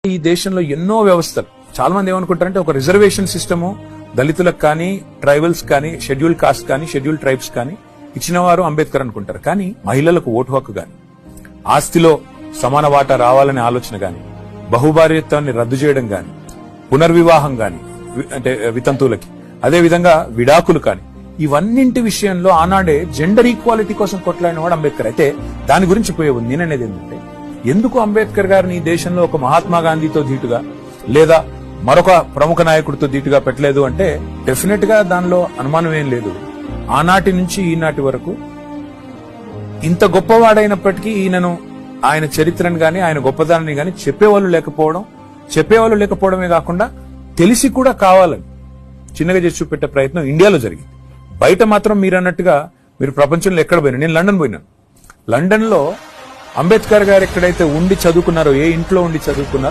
ఈ దేశంలో ఎన్నో వ్యవస్థలు చాలా మంది ఏమనుకుంటారంటే ఒక రిజర్వేషన్ సిస్టము దళితులకు కానీ ట్రైబల్స్ కానీ షెడ్యూల్ కాస్ట్ కానీ షెడ్యూల్ ట్రైబ్స్ కానీ ఇచ్చినవారు అంబేద్కర్ అనుకుంటారు. కానీ మహిళలకు ఓటు హక్కు గాని, ఆస్తిలో సమాన వాటా రావాలనే ఆలోచన గాని, బహుభార్యత్వాన్ని రద్దు చేయడం గాని, పునర్వివాహం గాని అంటే వితంతువులకి, అదే విధంగా విడాకులు కానీ, ఇవన్నింటి విషయంలో ఆనాడే జెండర్ ఈక్వాలిటీ కోసం కొట్లాడిన వాడు అంబేద్కర్. అయితే దాని గురించి పోయే ఉంది నేననేది ఏంటంటే, ఎందుకు అంబేద్కర్ గారిని ఈ దేశంలో ఒక మహాత్మా గాంధీతో ధీటుగా లేదా మరొక ప్రముఖ నాయకుడితో ధీటుగా పెట్టలేదు అంటే డెఫినెట్ గా దానిలో అనుమానం ఏం లేదు. ఆనాటి నుంచి ఈనాటి వరకు ఇంత గొప్పవాడైనప్పటికీ ఈయనను, ఆయన చరిత్రను గాని ఆయన గొప్పదాన్ని గాని చెప్పేవాళ్ళు లేకపోవడమే కాకుండా తెలిసి కూడా కావాలని చిన్నగా చేసి చూపెట్టే ప్రయత్నం ఇండియాలో జరిగింది. బయట మాత్రం మీరు అన్నట్టుగా మీరు ప్రపంచంలో ఎక్కడ పోయినా, నేను లండన్ పోయినాను. లండన్ లో అంబేద్కర్ గారు ఎక్కడైతే ఉండి చదువుకున్నారో, ఏ ఇంట్లో ఉండి చదువుకున్నారో